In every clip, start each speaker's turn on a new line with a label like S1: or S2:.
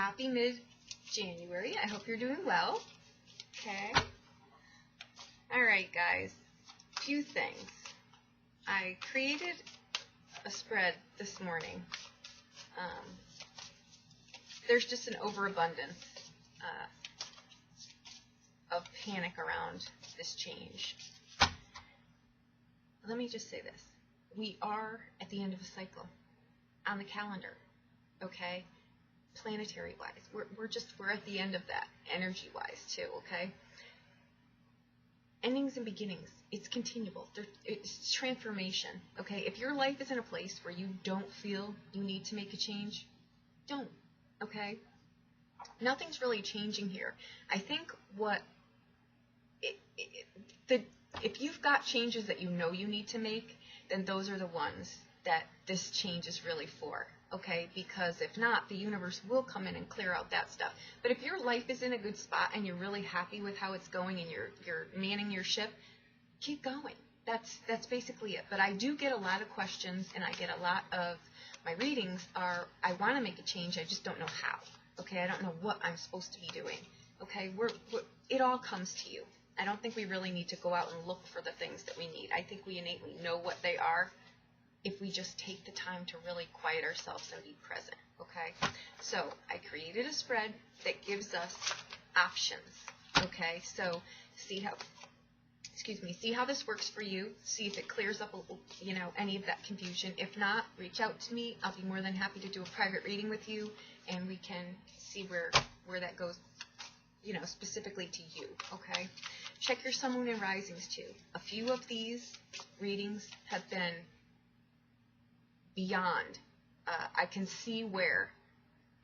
S1: happy mid-January. I hope you're doing well. Okay. All right, guys. Few things. I created a spread this morning. There's just an overabundance of panic around this change. Let me just say this. We are at the end of a cycle on the calendar, okay? Planetary-wise. We're at the end of that, energy-wise too, okay? Endings and beginnings. It's continual. It's transformation, okay? If your life is in a place where you don't feel you need to make a change, don't, okay? Nothing's really changing here. I think if you've got changes that you know you need to make, then those are the ones that this change is really for, okay? Because if not, the universe will come in and clear out that stuff. But if your life is in a good spot and you're really happy with how it's going and you're manning your ship, keep going. That's basically it. But I do get a lot of questions, and I get a lot of my readings are, I want to make a change, I just don't know how, okay? I don't know what I'm supposed to be doing, okay? It all comes to you. I don't think we really need to go out and look for the things that we need. I think we innately know what they are if we just take the time to really quiet ourselves and be present, okay? So I created a spread that gives us options, okay? So see how this works for you. See if it clears up, any of that confusion. If not, reach out to me. I'll be more than happy to do a private reading with you, and we can see where that goes, specifically to you, okay? Check your sun, moon, and risings too. A few of these readings have been beyond. I can see where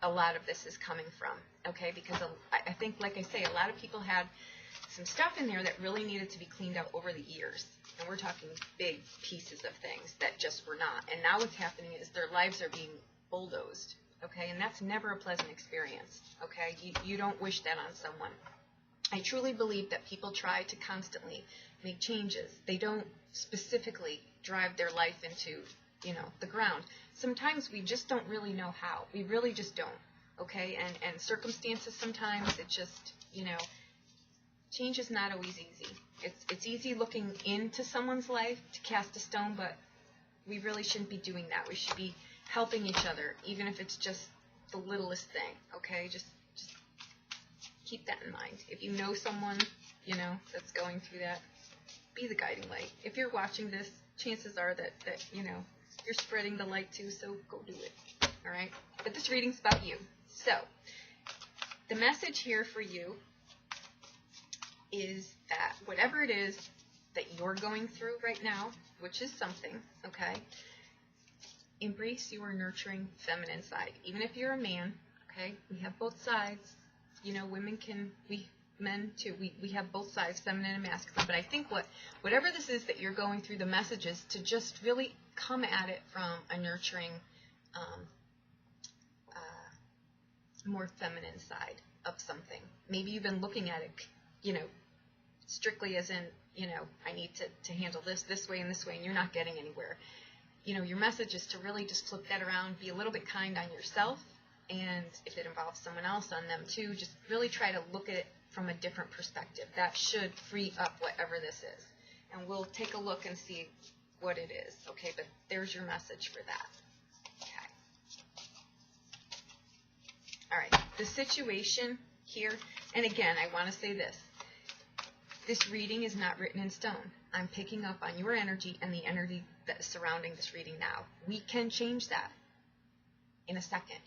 S1: a lot of this is coming from, okay? Because I think, like I say, a lot of people had some stuff in there that really needed to be cleaned out over the years. And we're talking big pieces of things that just were not. And now what's happening is their lives are being bulldozed, okay? And that's never a pleasant experience, okay? You don't wish that on someone. I truly believe that people try to constantly make changes. They don't specifically drive their life into, the ground. Sometimes we just don't really know how. We really just don't, okay? And circumstances sometimes, it just, change is not always easy. It's easy looking into someone's life to cast a stone, but we really shouldn't be doing that. We should be helping each other, even if it's just the littlest thing, okay? Just keep that in mind. If you know someone, that's going through that, be the guiding light. If you're watching this, chances are that you're spreading the light too, so go do it, all right? But this reading's about you. So the message here for you is that whatever it is that you're going through right now, which is something, okay, embrace your nurturing feminine side. Even if you're a man, okay, we have both sides. Men too, we have both sides, feminine and masculine. But I think whatever this is that you're going through, the message is to just really come at it from a nurturing, more feminine side of something. Maybe you've been looking at it, strictly as in, I need to handle this way and this way, and you're not getting anywhere. Your message is to really just flip that around, be a little bit kind on yourself, and if it involves someone else, on them too. Just really try to look at it from a different perspective. That should free up whatever this is. And we'll take a look and see what it is. Okay, but there's your message for that. Okay. All right, the situation here, and again, I want to say this. This reading is not written in stone. I'm picking up on your energy and the energy that is surrounding this reading now. We can change that in a second.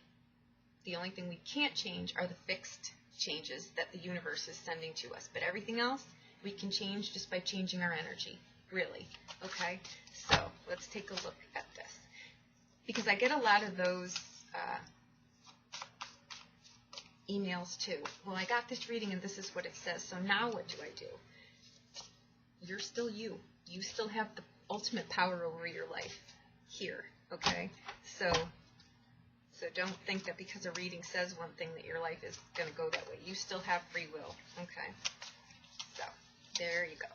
S1: The only thing we can't change are the fixed changes that the universe is sending to us. But everything else, we can change just by changing our energy, really. Okay? So let's take a look at this. Because I get a lot of those emails too. Well, I got this reading and this is what it says. So now what do I do? You're still you. You still have the ultimate power over your life here. Okay? So don't think that because a reading says one thing that your life is going to go that way. You still have free will. Okay? So, there you go.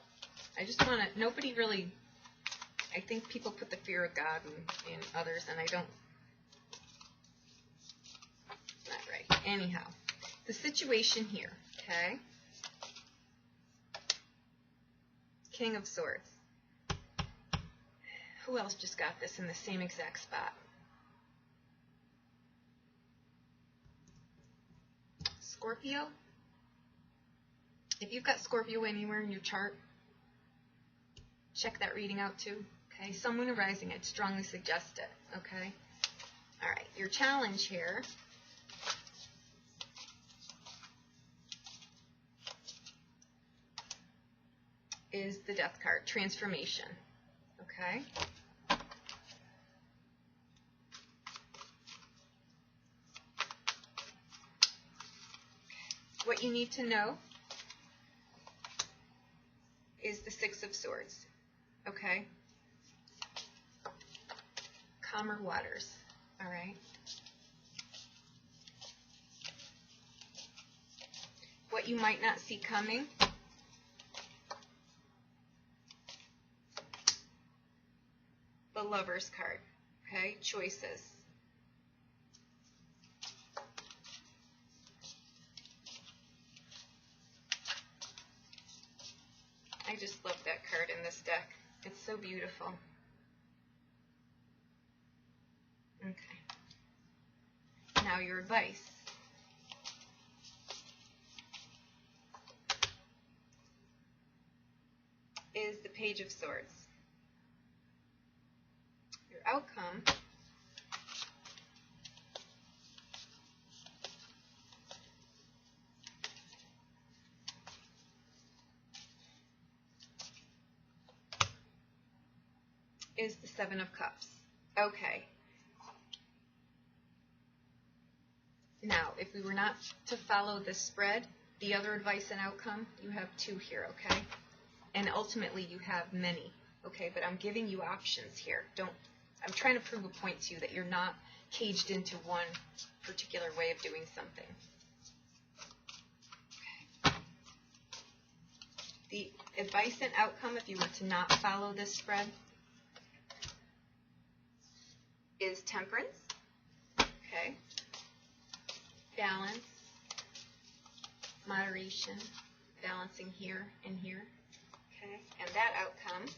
S1: I just want to, nobody really, I think people put the fear of God in others, and I don't, not right. Anyhow, the situation here, okay? King of Swords. Who else just got this in the same exact spot? Scorpio. If you've got Scorpio anywhere in your chart, check that reading out too. Okay, Sun, Moon, and Rising, I'd strongly suggest it. Okay. All right, your challenge here is the Death card, transformation. Okay. What you need to know is the Six of Swords. Okay. Calmer waters. All right. What you might not see coming. The Lover's card. Okay. Choices. I just love that card in this deck. It's so beautiful. Okay. Now your advice. Is the Page of Swords. Your outcome is the Seven of Cups. Okay. Now, if we were not to follow this spread, the other advice and outcome, you have two here, okay? And ultimately, you have many, okay? But I'm giving you options here. I'm trying to prove a point to you that you're not caged into one particular way of doing something. Okay. The advice and outcome, if you were to not follow this spread, is temperance, okay, balance, moderation, balancing here and here, okay, and that outcome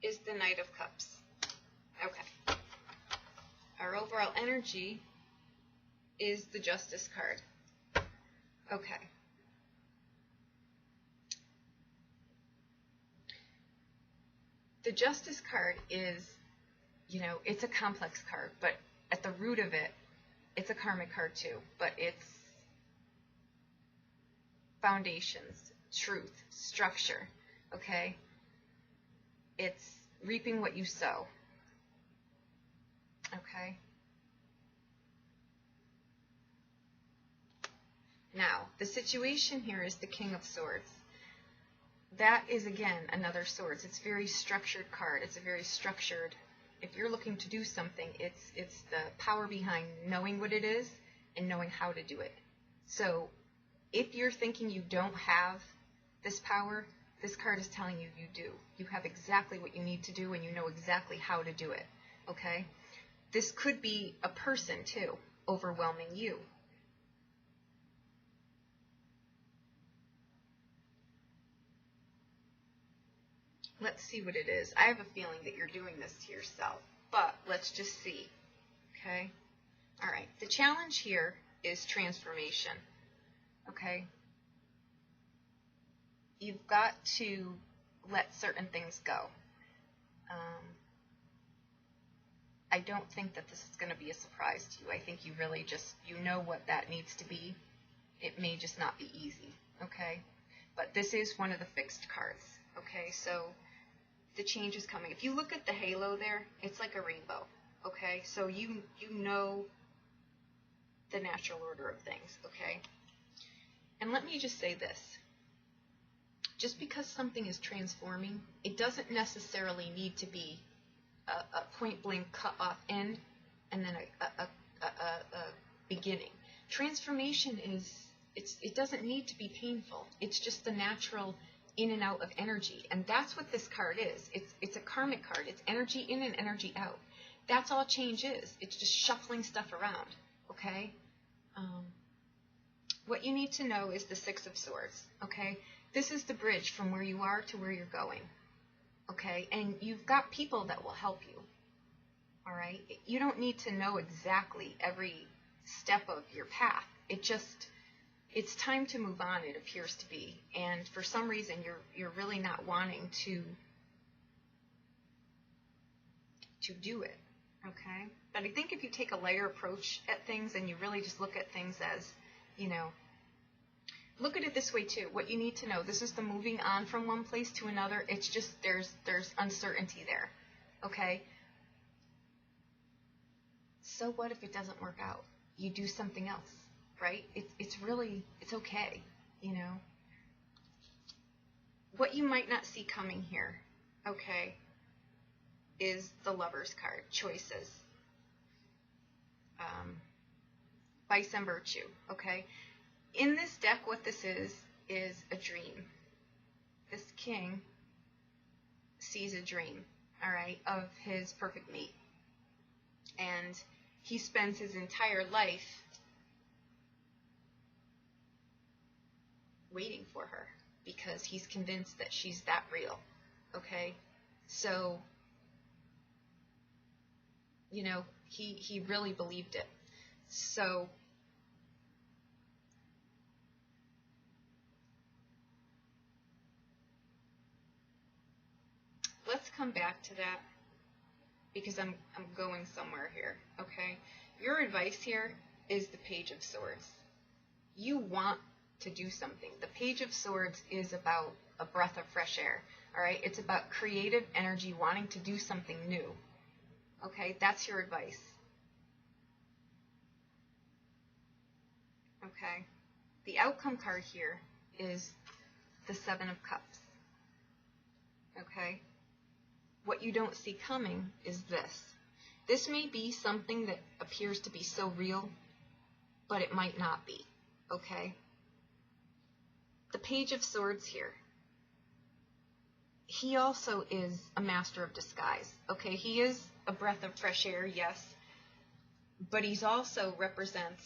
S1: is the Knight of Cups. Okay. Our overall energy is the Justice card. Okay. The Justice card is, it's a complex card, but at the root of it, it's a karmic card too, but it's foundations, truth, structure, okay? It's reaping what you sow, okay? Now, the situation here is the King of Swords. That is, again, another Swords. It's a very structured card. It's a very structured, if you're looking to do something, it's the power behind knowing what it is and knowing how to do it. So if you're thinking you don't have this power, this card is telling you you do. You have exactly what you need to do and you know exactly how to do it, okay? This could be a person, too, overwhelming you. Let's see what it is. I have a feeling that you're doing this to yourself, but let's just see, okay? All right, the challenge here is transformation, okay? You've got to let certain things go. I don't think that this is going to be a surprise to you. I think you really just, you know what that needs to be. It may just not be easy, okay? But this is one of the fixed cards, okay? So the change is coming. If you look at the halo there, it's like a rainbow, okay? So you know the natural order of things, okay? And let me just say this. Just because something is transforming, it doesn't necessarily need to be a point-blank cut-off end and then a beginning. Transformation is, it doesn't need to be painful. It's just the natural in and out of energy. And that's what this card is. It's a karmic card. It's energy in and energy out. That's all change is. It's just shuffling stuff around, okay? What you need to know is the Six of Swords, okay? This is the bridge from where you are to where you're going, okay? And you've got people that will help you, all right? You don't need to know exactly every step of your path. It's time to move on, it appears to be. And for some reason, you're really not wanting to do it, okay? But I think if you take a layer approach at things and you really just look at things as, you know, look at it this way too. What you need to know, this is the moving on from one place to another. It's just there's uncertainty there, okay? So what if it doesn't work out? You do something else, right? It's okay, you know? What you might not see coming here, okay, is the Lover's card, choices. Vice and virtue, okay? In this deck, what this is a dream. This king sees a dream, all right, of his perfect mate. And he spends his entire life waiting for her because he's convinced that she's that real, okay? So, you know, he really believed it. So let's come back to that because I'm going somewhere here, okay? Your advice here is the Page of Swords. You want to do something. The Page of Swords is about a breath of fresh air, all right? It's about creative energy, wanting to do something new, okay? That's your advice. Okay, the outcome card here is the Seven of Cups. Okay, what you don't see coming is this. This may be something that appears to be so real, but it might not be. Okay, the Page of Swords here. He also is a master of disguise. Okay, he is a breath of fresh air, yes, but he's also represents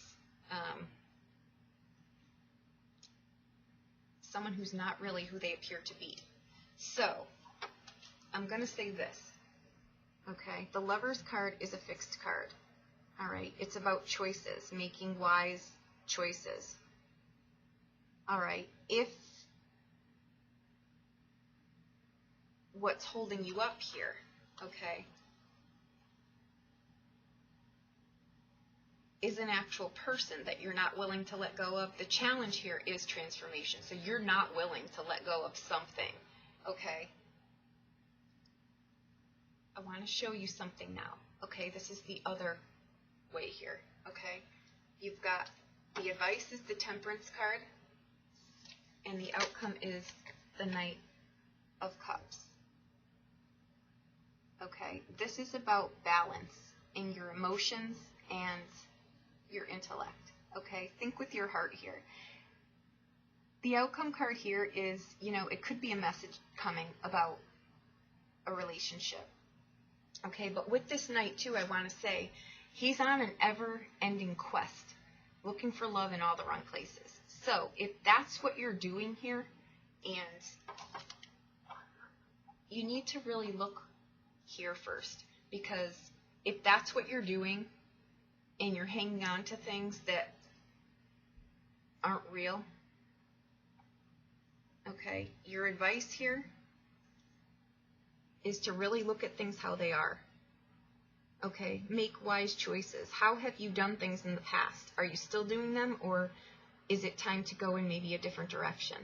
S1: someone who's not really who they appear to be. So, I'm going to say this, okay? The Lover's card is a fixed card, all right? It's about choices, making wise choices, all right? If what's holding you up here, okay, is an actual person that you're not willing to let go of, the challenge here is transformation. So you're not willing to let go of something, okay? I want to show you something now, okay? This is the other way here, okay? You've got the advice is the Temperance card, and the outcome is the Knight of Cups, okay? This is about balance in your emotions and your intellect, okay? Think with your heart here. The outcome card here is, you know, it could be a message coming about a relationship, okay? But with this Knight, too, I want to say, he's on an ever-ending quest, looking for love in all the wrong places. So, if that's what you're doing here, and you need to really look here first, because if that's what you're doing, and you're hanging on to things that aren't real, okay, your advice here is to really look at things how they are, okay? Make wise choices. How have you done things in the past? Are you still doing them, or is it time to go in maybe a different direction?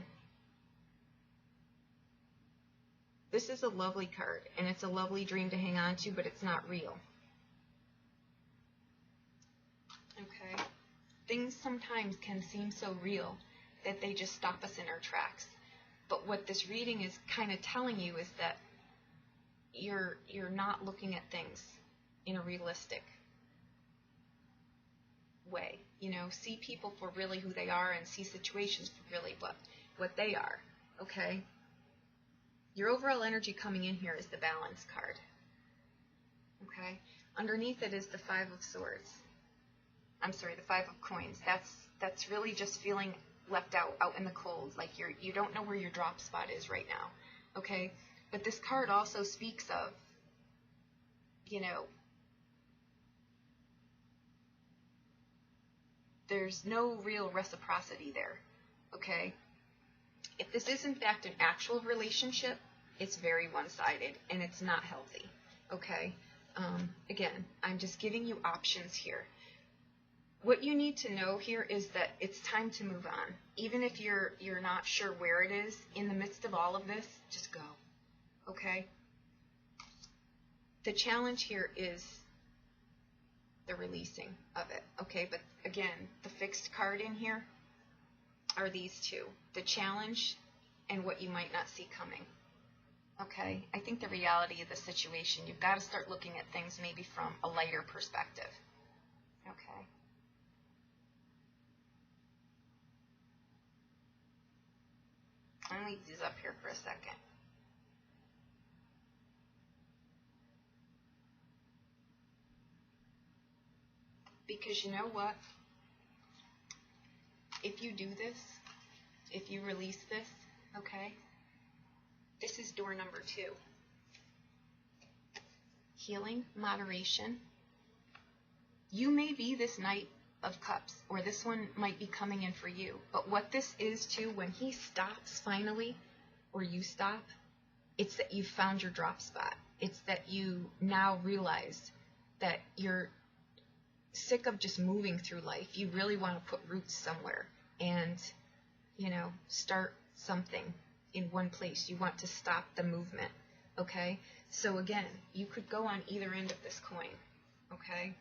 S1: This is a lovely card, and it's a lovely dream to hang on to, but it's not real. Okay, things sometimes can seem so real that they just stop us in our tracks. But what this reading is kind of telling you is that you're not looking at things in a realistic way. You know, see people for really who they are and see situations for really what they are. Okay? Your overall energy coming in here is the Balance card. Okay? Underneath it is the Five of Swords. I'm sorry, the Five of Coins. That's really just feeling left out in the cold, like you don't know where your drop spot is right now. Okay? But this card also speaks of, you know, there's no real reciprocity there. Okay? If this is in fact an actual relationship, it's very one-sided and it's not healthy. Okay? Again, I'm just giving you options here. What you need to know here is that it's time to move on. Even if you're not sure where it is, in the midst of all of this, just go. Okay? The challenge here is the releasing of it. Okay? But again, the fixed card in here are these two. The challenge and what you might not see coming. Okay? I think the reality of the situation, you've got to start looking at things maybe from a lighter perspective. Okay? I'll leave these up here for a second. Because you know what? If you do this, if you release this, okay, this is door number 2. Healing, moderation. You may be this Knight of Cups, or this one might be coming in for you. But what this is too, when he stops finally, or you stop, it's that you've found your drop spot. It's that you now realize that you're sick of just moving through life. You really want to put roots somewhere and, you know, start something in one place. You want to stop the movement. Okay? So again, you could go on either end of this coin. Okay?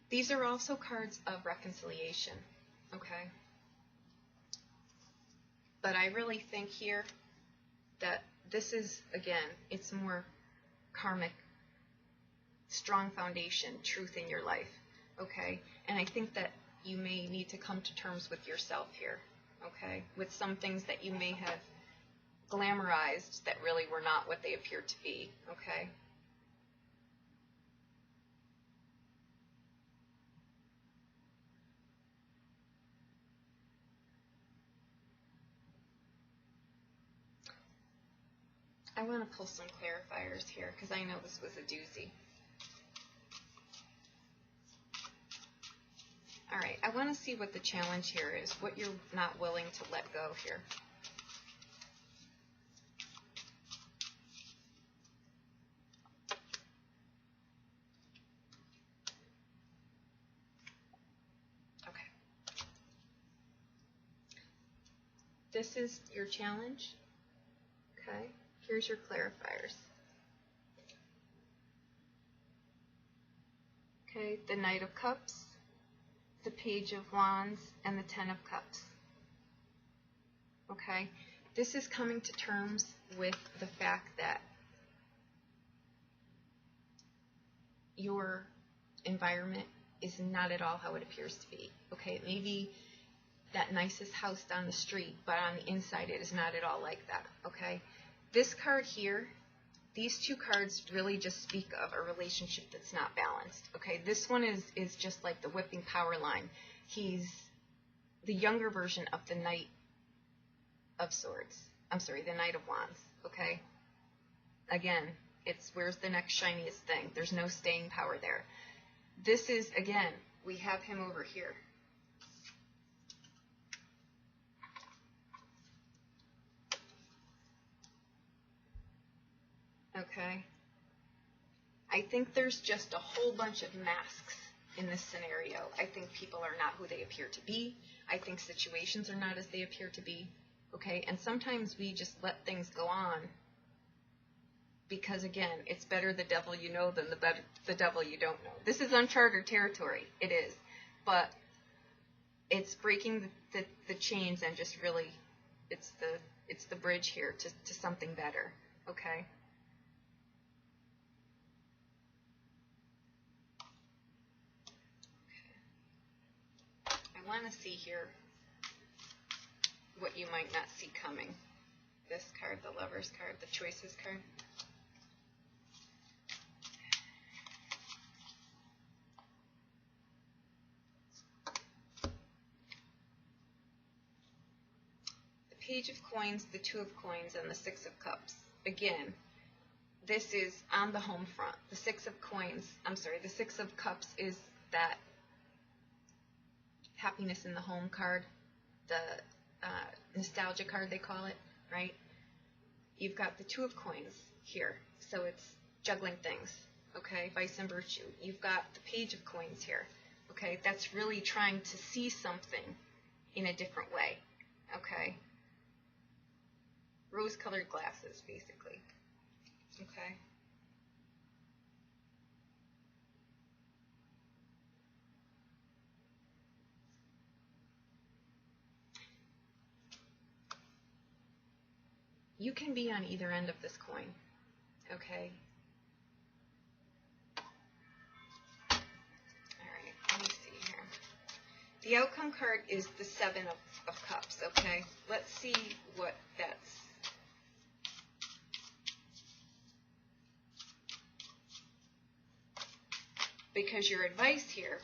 S1: These are also cards of reconciliation, okay? But I really think here that this is, again, it's more karmic, strong foundation, truth in your life, okay? And I think that you may need to come to terms with yourself here, okay? With some things that you may have glamorized that really were not what they appear to be, okay? I want to pull some clarifiers here because I know this was a doozy. All right, I want to see what the challenge here is, what you're not willing to let go here. Okay. This is your challenge. Okay. Here's your clarifiers. Okay, the Knight of Cups, the Page of Wands, and the Ten of Cups. Okay, this is coming to terms with the fact that your environment is not at all how it appears to be. Okay, it may be that nicest house down the street, but on the inside it is not at all like that. Okay. This card here, these two cards really just speak of a relationship that's not balanced. Okay, this one is just like the whipping power line. He's the younger version of the Knight of Swords. I'm sorry, the Knight of Wands. Okay, again, it's where's the next shiniest thing? There's no staying power there. This is, again, we have him over here. Okay, I think there's just a whole bunch of masks in this scenario. I think people are not who they appear to be. I think situations are not as they appear to be. Okay, and sometimes we just let things go on because, again, it's better the devil you know than the devil you don't know. This is uncharted territory. It is. But it's breaking the chains and just really, it's the bridge here to something better. Okay? want to see here what you might not see coming. This card, the Lover's card, the Choices card. The Page of Coins, the Two of Coins, and the Six of Cups. Again, this is on the home front. The Six of Coins, the Six of Cups is that happiness in the home card, the nostalgia card they call it, right? You've got the Two of Coins here, so it's juggling things, okay? Vice and virtue. You've got the Page of Coins here, okay? That's really trying to see something in a different way, okay? Rose-colored glasses, basically, okay? You can be on either end of this coin, okay? All right, let me see here. The outcome card is the Seven of Cups, okay? Let's see what that's. Because your advice here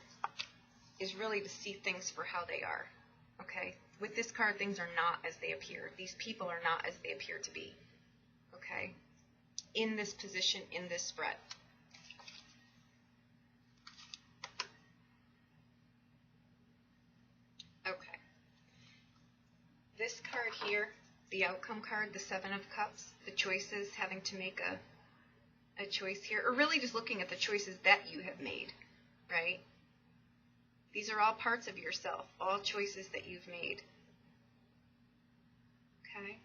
S1: is really to see things for how they are, okay? With this card, things are not as they appear. These people are not as they appear to be, okay? In this position, in this spread. Okay. This card here, the outcome card, the Seven of Cups, the choices, having to make a choice here, or really just looking at the choices that you have made, right? These are all parts of yourself, all choices that you've made. Okay?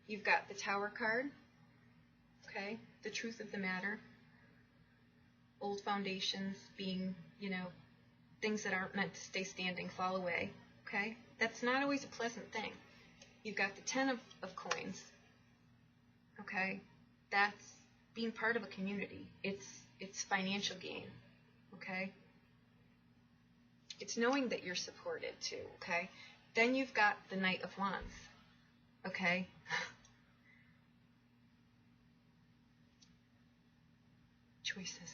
S1: You've got the Tower card, okay? The truth of the matter. Old foundations being, things that aren't meant to stay standing fall away, okay? That's not always a pleasant thing. You've got the Ten of Coins, okay? That's being part of a community. It's financial gain, okay? It's knowing that you're supported too, okay? Then you've got the Knight of Wands, okay? Choices.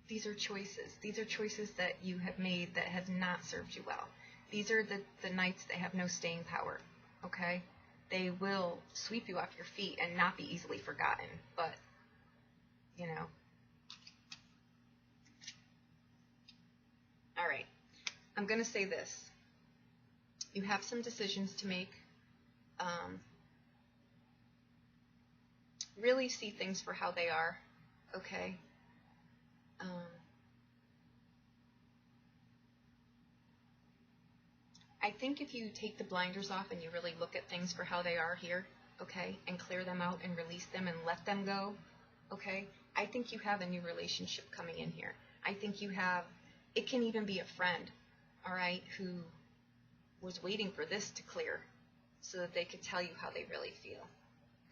S1: These are choices. These are choices that you have made that have not served you well. These are the knights that have no staying power, okay? They will sweep you off your feet and not be easily forgotten, but, All right. I'm going to say this. You have some decisions to make. Really see things for how they are, okay? I think if you take the blinders off and you really look at things for how they are here, okay, and clear them out and release them and let them go, okay, I think you have a new relationship coming in here. I think you have, it can even be a friend, all right, who was waiting for this to clear so that they could tell you how they really feel.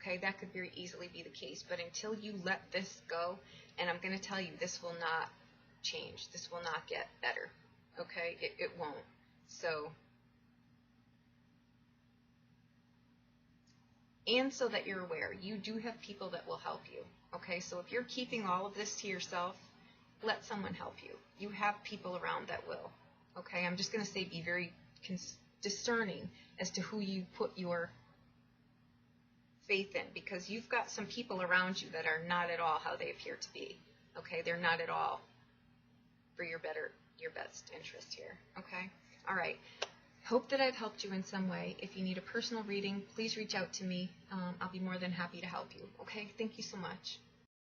S1: Okay, that could very easily be the case, but until you let this go, and I'm going to tell you, this will not change. This will not get better, okay? It won't. So, and so that you're aware, you do have people that will help you, okay? So if you're keeping all of this to yourself, let someone help you. You have people around that will, okay? I'm just going to say be very discerning as to who you put your faith in, because you've got some people around you that are not at all how they appear to be, okay? They're not at all for your best interest here, okay? All right. Hope that I've helped you in some way. If you need a personal reading, please reach out to me. I'll be more than happy to help you, okay? Thank you so much.